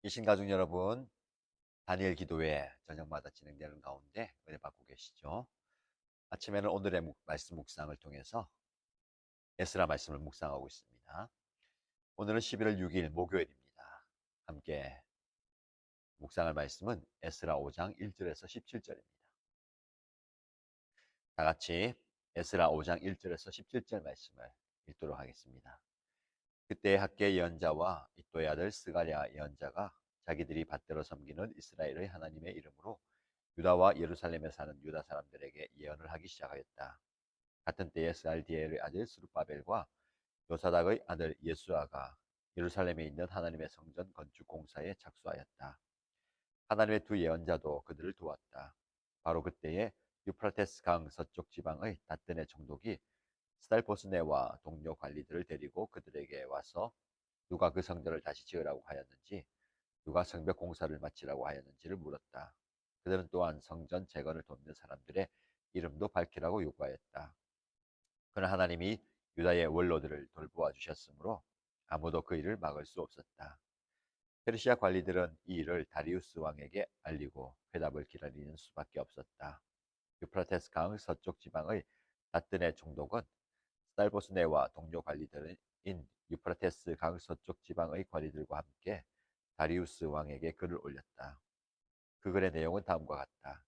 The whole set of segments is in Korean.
신가족 여러분, 다니엘 기도회 저녁마다 진행되는 가운데 은혜 받고 계시죠? 아침에는 오늘의 말씀 묵상을 통해서 에스라 말씀을 묵상하고 있습니다. 오늘은 11월 6일 목요일입니다. 함께 묵상할 말씀은 에스라 5장 1절에서 17절입니다. 다 같이 에스라 5장 1절에서 17절 말씀을 읽도록 하겠습니다. 그때 학계 예언자와 이도의 아들 스가랴 예언자가 자기들이 받들어 섬기는 이스라엘의 하나님의 이름으로 유다와 예루살렘에 사는 유다 사람들에게 예언을 하기 시작하였다. 같은 때에 스알디엘의 아들 스룹바벨과 요사닥의 아들 예수아가 예루살렘에 있는 하나님의 성전 건축 공사에 착수하였다. 하나님의 두 예언자도 그들을 도왔다. 바로 그때에 유프라테스 강 서쪽 지방의 다뜨네 총독이 스달보스네와 동료 관리들을 데리고 그들에게 와서 누가 그 성전을 다시 지으라고 하였는지, 누가 성벽 공사를 마치라고 하였는지를 물었다. 그들은 또한 성전 재건을 돕는 사람들의 이름도 밝히라고 요구하였다. 그러나 하나님이 유다의 원로들을 돌보아 주셨으므로 아무도 그 일을 막을 수 없었다. 페르시아 관리들은 이 일을 다리우스 왕에게 알리고 회답을 기다리는 수밖에 없었다. 유프라테스 강 서쪽 지방의 다뜨네 총독은 스달보스네와 동료 관리들인 유프라테스 강 서쪽 지방의 관리들과 함께 다리우스 왕에게 글을 올렸다. 그 글의 내용은 다음과 같다.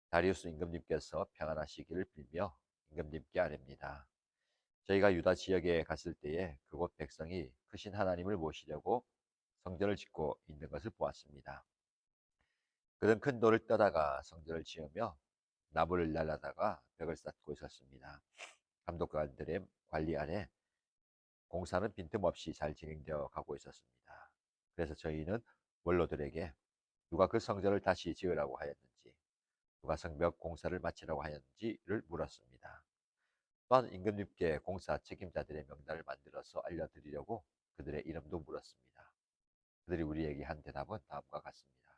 다리우스 임금님께서 평안하시기를 빌며 임금님께 아뢰립니다. 저희가 유다 지역에 갔을 때에 그곳 백성이 크신 하나님을 모시려고 성전을 짓고 있는 것을 보았습니다. 그는 큰 돌을 떠다가 성전을 지으며 나무를 날라다가 벽을 쌓고 있었습니다. 감독관들의 관리 아래 공사는 빈틈없이 잘 진행되어 가고 있었습니다. 그래서 저희는 원로들에게 누가 그 성전을 다시 지으라고 하였는지, 누가 성벽 공사를 마치라고 하였는지를 물었습니다. 또한 임금님께 공사 책임자들의 명단을 만들어서 알려드리려고 그들의 이름도 물었습니다. 그들이 우리에게 한 대답은 다음과 같습니다.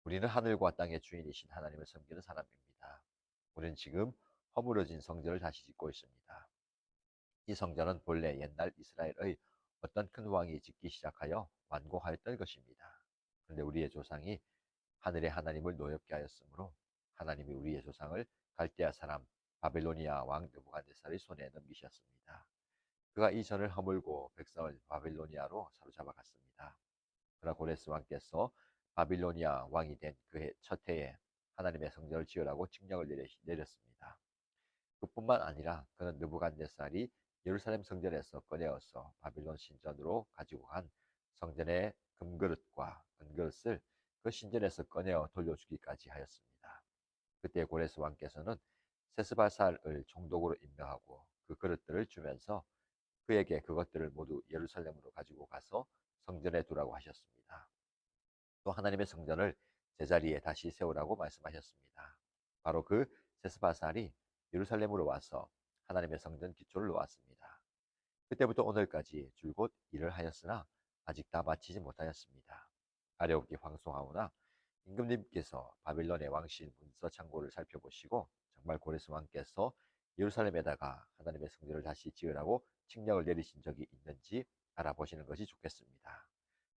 우리는 하늘과 땅의 주인이신 하나님을 섬기는 사람입니다. 우리는 지금 허물어진 성전을 다시 짓고 있습니다. 이 성전은 본래 옛날 이스라엘의 어떤 큰 왕이 짓기 시작하여 완공하였던 것입니다. 그런데 우리의 조상이 하늘의 하나님을 노엽게 하였으므로 하나님이 우리의 조상을 갈대아 사람 바벨로니아 왕 느부갓네살의 손에 넘기셨습니다. 그가 이 전을 허물고 백성을 바벨로니아로 사로잡아 갔습니다. 그러나 고레스 왕께서 바빌로니아 왕이 된 그해 첫 해에 하나님의 성전을 지으라고 칙령을 내렸습니다. 그뿐만 아니라 그는 느부갓네살이 예루살렘 성전에서 꺼내어서 바빌론 신전으로 가지고 간 성전의 금그릇과 은그릇을 그 신전에서 꺼내어 돌려주기까지 하였습니다. 그때 고레스 왕께서는 세스바살을 총독으로 임명하고 그 그릇들을 주면서 그에게 그것들을 모두 예루살렘으로 가지고 가서 성전에 두라고 하셨습니다. 또 하나님의 성전을 제자리에 다시 세우라고 말씀하셨습니다. 바로 그 세스바살이 예루살렘으로 와서 하나님의 성전 기초를 놓았습니다. 그때부터 오늘까지 줄곧 일을 하였으나 아직 다 마치지 못하였습니다. 아래옵기 황송하오나 임금님께서 바빌론의 왕실 문서 창고를 살펴보시고 정말 고레스 왕께서 예루살렘에다가 하나님의 성전을 다시 지으라고 칙령을 내리신 적이 있는지 알아보시는 것이 좋겠습니다.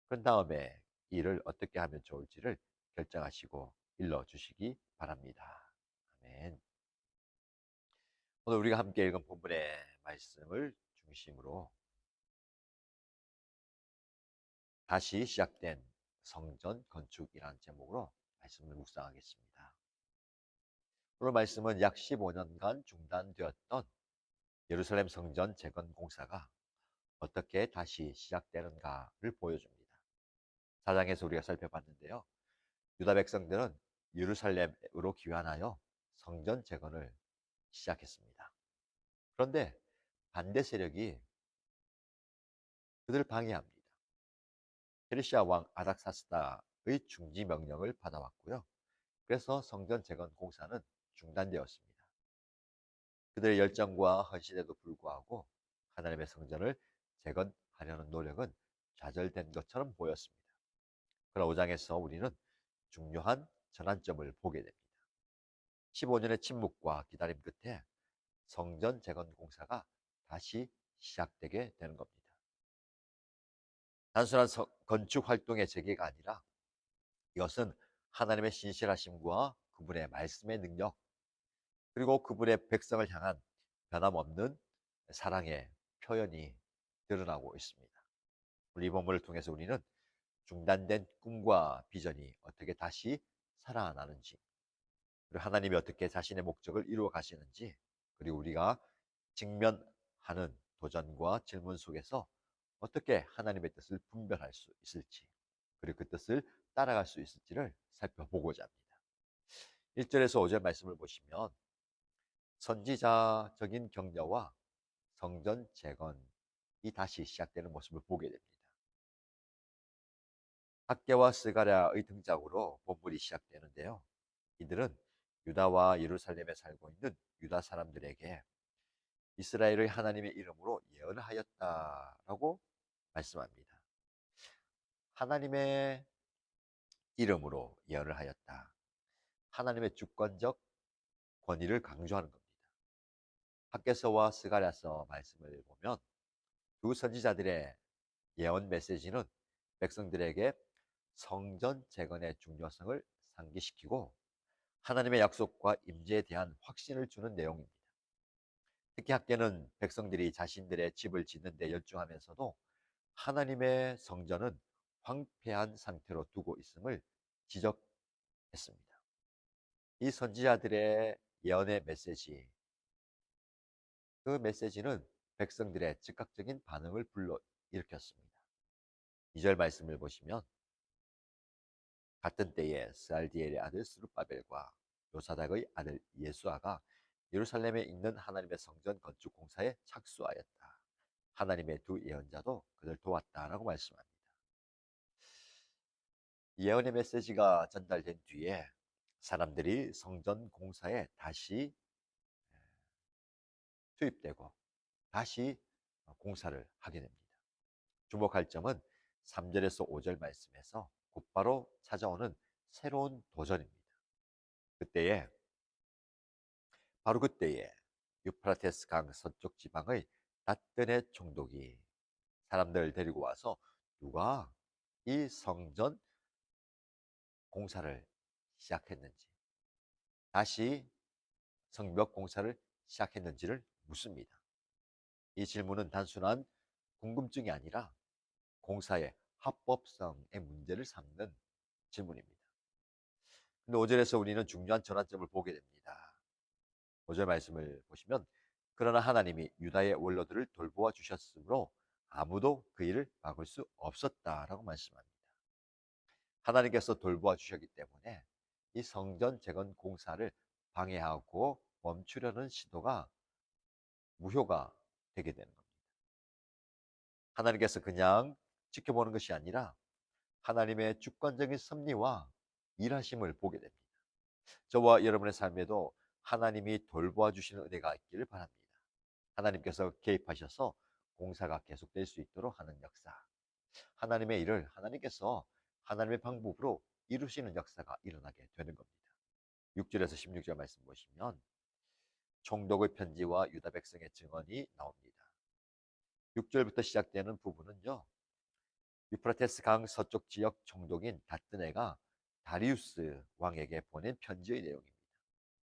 그 다음에 일을 어떻게 하면 좋을지를 결정하시고 일러 주시기 바랍니다. 아멘. 오늘 우리가 함께 읽은 본문의 말씀을 중심으로 다시 시작된 성전 건축이라는 제목으로 말씀을 묵상하겠습니다. 오늘 말씀은 약 15년간 중단되었던 예루살렘 성전 재건 공사가 어떻게 다시 시작되는가를 보여줍니다. 4장에서 우리가 살펴봤는데요. 유다 백성들은 예루살렘으로 귀환하여 성전 재건을 시작했습니다. 그런데 반대 세력이 그들을 방해합니다. 페르시아 왕 아닥사스다의 중지 명령을 받아왔고요. 그래서 성전 재건 공사는 중단되었습니다. 그들의 열정과 헌신에도 불구하고 하나님의 성전을 재건하려는 노력은 좌절된 것처럼 보였습니다. 그러나 5장에서 우리는 중요한 전환점을 보게 됩니다. 15년의 침묵과 기다림 끝에 성전 재건 공사가 다시 시작되게 되는 겁니다. 단순한 건축 활동의 재개가 아니라 이것은 하나님의 신실하심과 그분의 말씀의 능력, 그리고 그분의 백성을 향한 변함없는 사랑의 표현이 드러나고 있습니다. 우리 이 본문을 통해서 우리는 중단된 꿈과 비전이 어떻게 다시 살아나는지, 그리고 하나님이 어떻게 자신의 목적을 이루어 가시는지, 그리고 우리가 직면하는 도전과 질문 속에서 어떻게 하나님의 뜻을 분별할 수 있을지, 그리고 그 뜻을 따라갈 수 있을지를 살펴보고자 합니다. 1절에서 5절 말씀을 보시면 선지자적인 격려와 성전 재건이 다시 시작되는 모습을 보게 됩니다. 학개와 스가랴의 등장으로 본문이 시작되는데요. 이들은 유다와 예루살렘에 살고 있는 유다 사람들에게 이스라엘의 하나님의 이름으로 예언하였다라고 말씀합니다. 하나님의 이름으로 예언을 하였다. 하나님의 주권적 권위를 강조하는 겁니다. 학개서와 스가랴서 말씀을 보면 두 선지자들의 예언 메시지는 백성들에게 성전 재건의 중요성을 상기시키고 하나님의 약속과 임재에 대한 확신을 주는 내용입니다. 특히 학개는 백성들이 자신들의 집을 짓는 데 열중하면서도 하나님의 성전은 황폐한 상태로 두고 있음을 지적했습니다. 이 선지자들의 예언의 메시지, 그 메시지는 백성들의 즉각적인 반응을 불러일으켰습니다. 2절 말씀을 보시면 같은 때에 스알디엘의 아들 스룹바벨과 요사닥의 아들 예수아가 예루살렘에 있는 하나님의 성전 건축 공사에 착수하였다. 하나님의 두 예언자도 그들 도왔다라고 말씀합니다. 예언의 메시지가 전달된 뒤에 사람들이 성전 공사에 다시 투입되고 다시 공사를 하게 됩니다. 주목할 점은 3절에서 5절 말씀에서 곧바로 찾아오는 새로운 도전입니다. 그때에 바로 그때에 유프라테스 강 서쪽 지방의 닷든의 총독이 사람들 데리고 와서 누가 이 성전 공사를 시작했는지, 다시 성벽 공사를 시작했는지를 묻습니다. 이 질문은 단순한 궁금증이 아니라 공사의 합법성의 문제를 삼는 질문입니다. 근데 5절에서 우리는 중요한 전환점을 보게 됩니다. 5절 말씀을 보시면 그러나 하나님이 유다의 원로들을 돌보아 주셨으므로 아무도 그 일을 막을 수 없었다라고 말씀합니다. 하나님께서 돌보아 주셨기 때문에 이 성전 재건 공사를 방해하고 멈추려는 시도가 무효가 되게 되는 겁니다. 하나님께서 그냥 지켜보는 것이 아니라 하나님의 주권적인 섭리와 일하심을 보게 됩니다. 저와 여러분의 삶에도 하나님이 돌보아 주시는 은혜가 있기를 바랍니다. 하나님께서 개입하셔서 공사가 계속될 수 있도록 하는 역사, 하나님의 일을 하나님께서 하나님의 방법으로 이루시는 역사가 일어나게 되는 겁니다. 6절에서 16절 말씀 보시면 총독의 편지와 유다 백성의 증언이 나옵니다. 6절부터 시작되는 부분은요, 유프라테스 강 서쪽 지역 총독인 다뜨네가 다리우스 왕에게 보낸 편지의 내용입니다.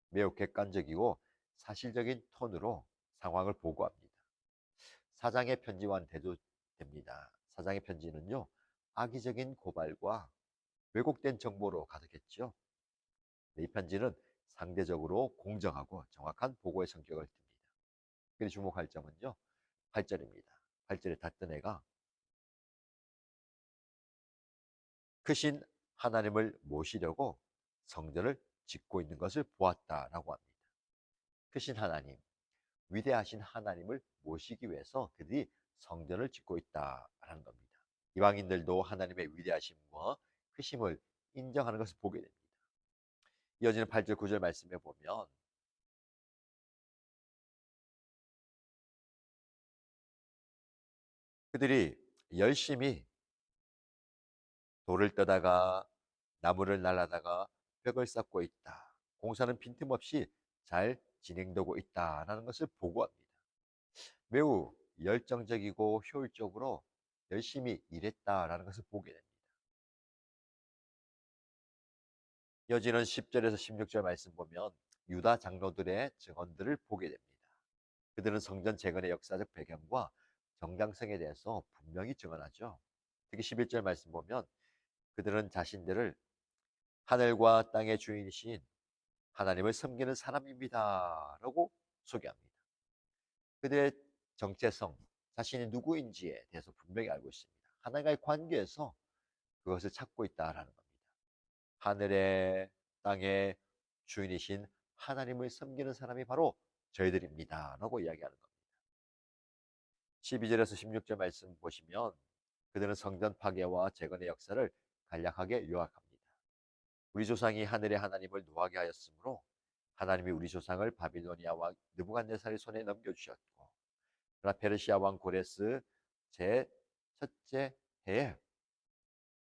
매우 객관적이고 사실적인 톤으로 상황을 보고합니다. 사장의 편지와는 대조됩니다. 사장의 편지는요, 악의적인 고발과 왜곡된 정보로 가득했죠. 이 편지는 상대적으로 공정하고 정확한 보고의 성격을 띱니다. 그리고 주목할 점은요, 8절입니다. 8절에 다뜨네가 크신 하나님을 모시려고 성전을 짓고 있는 것을 보았다라고 합니다. 크신 하나님, 위대하신 하나님을 모시기 위해서 그들이 성전을 짓고 있다라는 겁니다. 이방인들도 하나님의 위대하심과 크심을 인정하는 것을 보게 됩니다. 이어지는 8절 9절 말씀에 보면 그들이 열심히 돌을 떠다가 나무를 날라다가 벽을 쌓고 있다. 공사는 빈틈없이 잘 진행되고 있다라는 것을 보고합니다. 매우 열정적이고 효율적으로 열심히 일했다라는 것을 보게 됩니다. 이어지는 10절에서 16절 말씀 보면 유다 장로들의 증언들을 보게 됩니다. 그들은 성전 재건의 역사적 배경과 정당성에 대해서 분명히 증언하죠. 특히 11절 말씀 보면 그들은 자신들을 하늘과 땅의 주인이신 하나님을 섬기는 사람입니다 라고 소개합니다. 그들의 정체성, 자신이 누구인지에 대해서 분명히 알고 있습니다. 하나님과의 관계에서 그것을 찾고 있다라는 겁니다. 하늘의 땅의 주인이신 하나님을 섬기는 사람이 바로 저희들입니다 라고 이야기하는 겁니다. 12절에서 16절 말씀 보시면 그들은 성전 파괴와 재건의 역사를 간략하게 요약합니다. 우리 조상이 하늘의 하나님을 노하게 하였으므로 하나님이 우리 조상을 바빌로니아 왕 느부갓네살의 손에 넘겨주셨고, 그러나 페르시아 왕 고레스 제 첫째 해에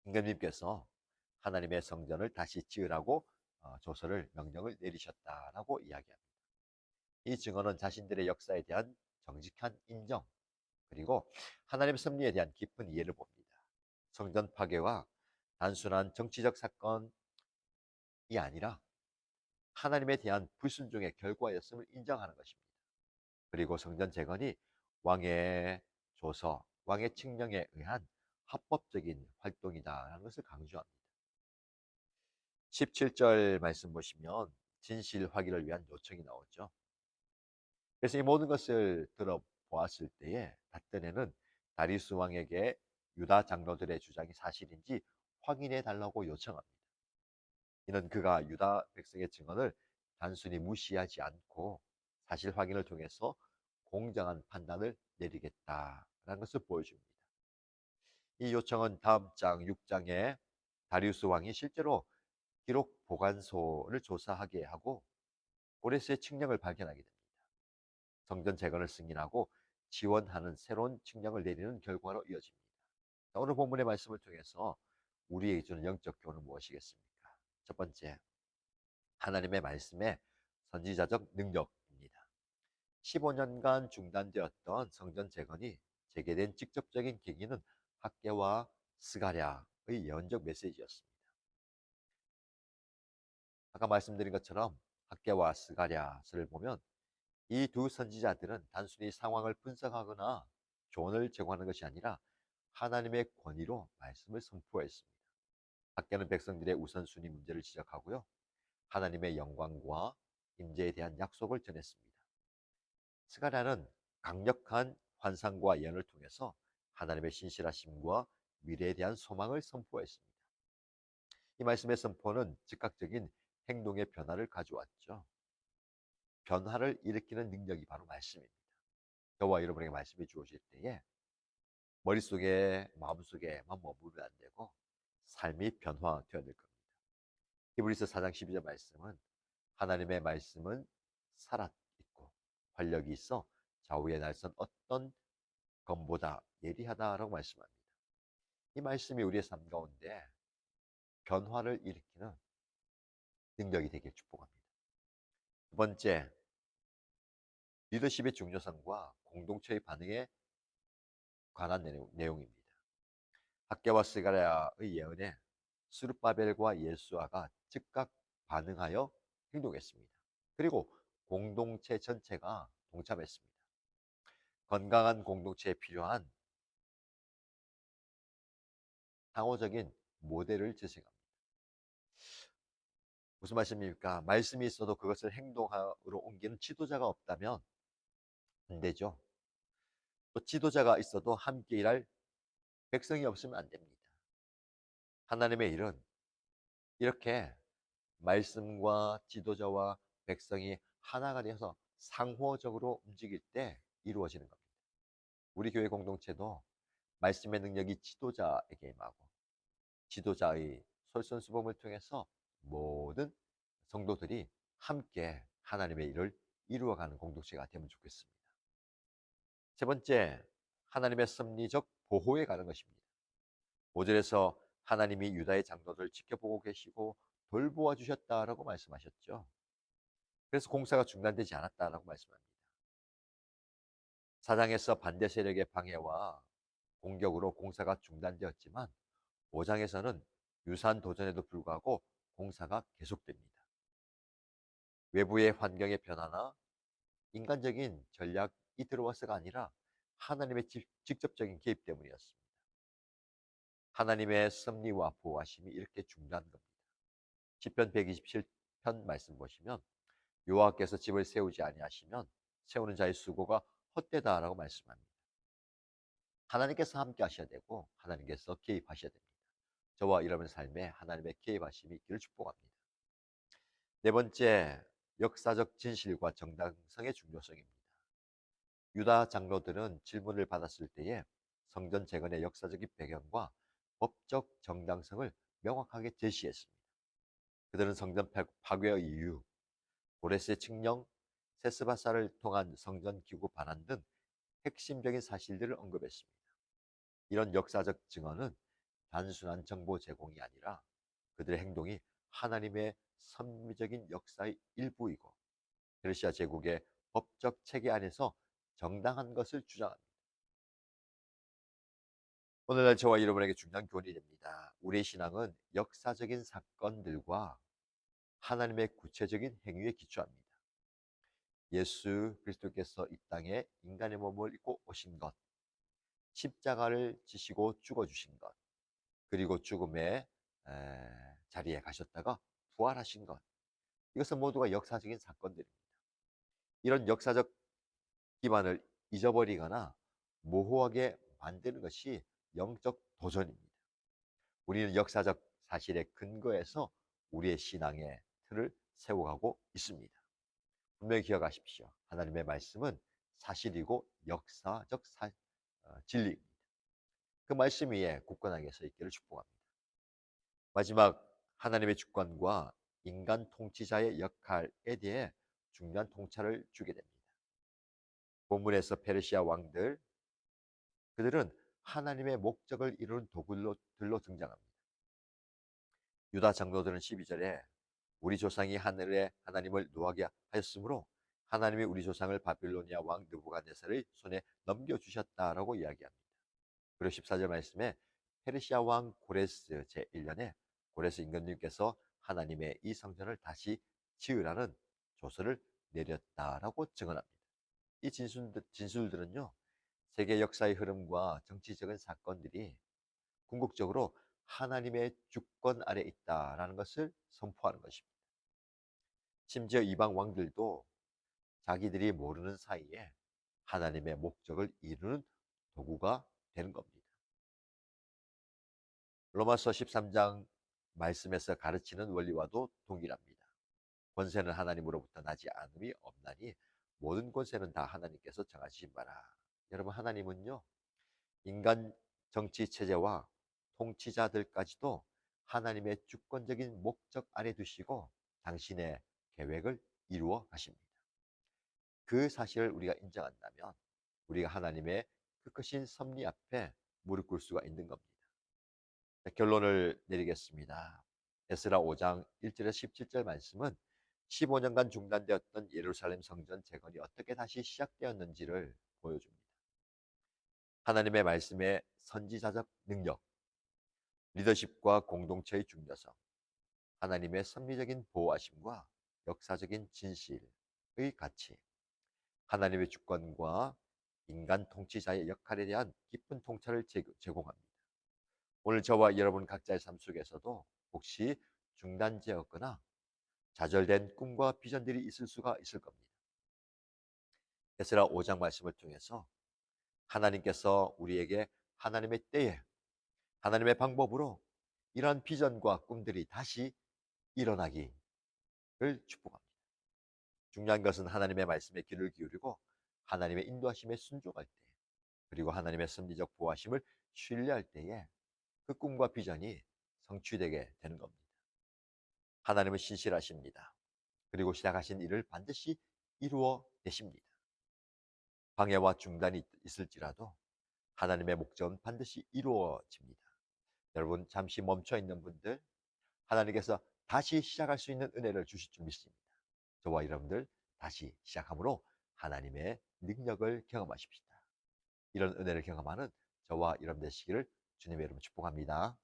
임금님께서 하나님의 성전을 다시 지으라고 조서를 명령을 내리셨다라고 이야기합니다. 이 증언은 자신들의 역사에 대한 정직한 인정, 그리고 하나님의 섭리에 대한 깊은 이해를 봅니다. 성전 파괴와 단순한 정치적 사건이 아니라 하나님에 대한 불순종의 결과였음을 인정하는 것입니다. 그리고 성전 재건이 왕의 조서, 왕의 칙령에 의한 합법적인 활동이다라는 것을 강조합니다. 17절 말씀 보시면 진실 확인을 위한 요청이 나오죠. 그래서 이 모든 것을 들어보았을 때에 닷단에는 다리우스 왕에게 유다 장로들의 주장이 사실인지 확인해 달라고 요청합니다. 이는 그가 유다 백성의 증언을 단순히 무시하지 않고 사실 확인을 통해서 공정한 판단을 내리겠다라는 것을 보여줍니다. 이 요청은 다음 장 6장에 다리우스 왕이 실제로 기록 보관소를 조사하게 하고 고레스의 칙령을 발견하게 됩니다. 성전 재건을 승인하고 지원하는 새로운 칙령을 내리는 결과로 이어집니다. 오늘 본문의 말씀을 통해서 우리에게 주는 영적 교훈은 무엇이겠습니까? 첫 번째, 하나님의 말씀의 선지자적 능력입니다. 15년간 중단되었던 성전 재건이 재개된 직접적인 계기는 학개와 스가랴의 예언적 메시지였습니다. 아까 말씀드린 것처럼 학개와 스가랴서를 보면 이 두 선지자들은 단순히 상황을 분석하거나 조언을 제공하는 것이 아니라 하나님의 권위로 말씀을 선포했습니다. 학개는 백성들의 우선순위 문제를 지적하고요, 하나님의 영광과 임재에 대한 약속을 전했습니다. 스가랴는 강력한 환상과 예언을 통해서 하나님의 신실하심과 미래에 대한 소망을 선포했습니다. 이 말씀의 선포는 즉각적인 행동의 변화를 가져왔죠. 변화를 일으키는 능력이 바로 말씀입니다. 저와 여러분에게 말씀이 주어질 때에 머릿속에 마음속에만 머무르면 안 되고 삶이 변화되어야 될 겁니다. 히브리서 4장 12절 말씀은 하나님의 말씀은 살아있고 활력이 있어 좌우의 날선 어떤 검보다 예리하다라고 말씀합니다. 이 말씀이 우리의 삶 가운데 변화를 일으키는 능력이 되길 축복합니다. 두 번째, 리더십의 중요성과 공동체의 반응에 관한 내용입니다. 학개와 스가랴의 예언에 스룹바벨과 예수아가 즉각 반응하여 행동했습니다. 그리고 공동체 전체가 동참했습니다. 건강한 공동체에 필요한 상호적인 모델을 제시합니다. 무슨 말씀입니까? 말씀이 있어도 그것을 행동으로 옮기는 지도자가 없다면 안 되죠. 또 지도자가 있어도 함께 일할 백성이 없으면 안 됩니다. 하나님의 일은 이렇게 말씀과 지도자와 백성이 하나가 되어서 상호적으로 움직일 때 이루어지는 겁니다. 우리 교회 공동체도 말씀의 능력이 지도자에게 임하고 지도자의 솔선수범을 통해서 모든 성도들이 함께 하나님의 일을 이루어가는 공동체가 되면 좋겠습니다. 세 번째, 하나님의 섭리적 보호에 가는 것입니다. 5절에서 하나님이 유다의 장로들을 지켜보고 계시고 돌보아 주셨다라고 말씀하셨죠. 그래서 공사가 중단되지 않았다라고 말씀합니다. 사장에서 반대 세력의 방해와 공격으로 공사가 중단되었지만 5장에서는 유사한 도전에도 불구하고 공사가 계속됩니다. 외부의 환경의 변화나 인간적인 전략이 들어와서가 아니라 하나님의 직접적인 개입 때문이었습니다. 하나님의 섭리와 보호하심이 이렇게 중요한 겁니다. 시편 127편 말씀 보시면 여호와께서 집을 세우지 아니하시면 세우는 자의 수고가 헛되다라고 말씀합니다. 하나님께서 함께 하셔야 되고 하나님께서 개입하셔야 됩니다. 저와 여러분의 삶에 하나님의 개입하심이 있기를 축복합니다. 네 번째, 역사적 진실과 정당성의 중요성입니다. 유다 장로들은 질문을 받았을 때에 성전 재건의 역사적인 배경과 법적 정당성을 명확하게 제시했습니다. 그들은 성전 파괴의 이유, 고레스의 칙령, 세스바사를 통한 성전 기구 반환 등 핵심적인 사실들을 언급했습니다. 이런 역사적 증언은 단순한 정보 제공이 아니라 그들의 행동이 하나님의 섭리적인 역사의 일부이고 페르시아 제국의 법적 체계 안에서 정당한 것을 주장합니다. 오늘날 저와 여러분에게 중요한 교훈이 됩니다. 우리의 신앙은 역사적인 사건들과 하나님의 구체적인 행위에 기초합니다. 예수 그리스도께서 이 땅에 인간의 몸을 입고 오신 것, 십자가를 지시고 죽어주신 것, 그리고 죽음의 자리에 가셨다가 부활하신 것, 이것은 모두가 역사적인 사건들입니다. 이런 역사적 기반을 잊어버리거나 모호하게 만드는 것이 영적 도전입니다. 우리는 역사적 사실에 근거해서 우리의 신앙의 틀을 세워가고 있습니다. 분명히 기억하십시오. 하나님의 말씀은 사실이고 역사적 진리입니다. 그 말씀 위에 굳건하게 서 있기를 축복합니다. 마지막, 하나님의 주권과 인간 통치자의 역할에 대해 중요한 통찰을 주게 됩니다. 본문에서 페르시아 왕들, 그들은 하나님의 목적을 이루는 도구들로 등장합니다. 유다 장로들은 12절에 우리 조상이 하늘의 하나님을 노하게 하였으므로 하나님이 우리 조상을 바빌로니아 왕 느부갓네살의 손에 넘겨주셨다라고 이야기합니다. 그리고 14절 말씀에 페르시아 왕 고레스 제1년에 고레스 임금님께서 하나님의 이 성전을 다시 지으라는 조서를 내렸다라고 증언합니다. 이 진술들은요, 세계 역사의 흐름과 정치적인 사건들이 궁극적으로 하나님의 주권 아래 있다라는 것을 선포하는 것입니다. 심지어 이방 왕들도 자기들이 모르는 사이에 하나님의 목적을 이루는 도구가 되는 겁니다. 로마서 13장 말씀에서 가르치는 원리와도 동일합니다. 권세는 하나님으로부터 나지 않음이 없나니 모든 권세는 다 하나님께서 정하신 바라. 여러분, 하나님은요, 인간 정치 체제와 통치자들까지도 하나님의 주권적인 목적 아래 두시고 당신의 계획을 이루어 가십니다. 그 사실을 우리가 인정한다면 우리가 하나님의 그 크신 섭리 앞에 무릎 꿇을 수가 있는 겁니다. 결론을 내리겠습니다. 에스라 5장 1절에서 17절 말씀은 15년간 중단되었던 예루살렘 성전 재건이 어떻게 다시 시작되었는지를 보여줍니다. 하나님의 말씀의 선지자적 능력, 리더십과 공동체의 중요성, 하나님의 섭리적인 보호하심과 역사적인 진실의 가치, 하나님의 주권과 인간 통치자의 역할에 대한 깊은 통찰을 제공합니다. 오늘 저와 여러분 각자의 삶 속에서도 혹시 중단되었거나 좌절된 꿈과 비전들이 있을 수가 있을 겁니다. 에스라 5장 말씀을 통해서 하나님께서 우리에게 하나님의 때에 하나님의 방법으로 이러한 비전과 꿈들이 다시 일어나기를 축복합니다. 중요한 것은 하나님의 말씀에 귀를 기울이고 하나님의 인도하심에 순종할 때, 그리고 하나님의 섭리적 보호하심을 신뢰할 때에 그 꿈과 비전이 성취되게 되는 겁니다. 하나님은 신실하십니다. 그리고 시작하신 일을 반드시 이루어 내십니다. 방해와 중단이 있을지라도 하나님의 목적은 반드시 이루어집니다. 여러분, 잠시 멈춰 있는 분들, 하나님께서 다시 시작할 수 있는 은혜를 주실 줄 믿습니다. 저와 여러분들 다시 시작함으로 하나님의 능력을 경험하십시다. 이런 은혜를 경험하는 저와 여러분 되시기를 주님의 이름으로 축복합니다.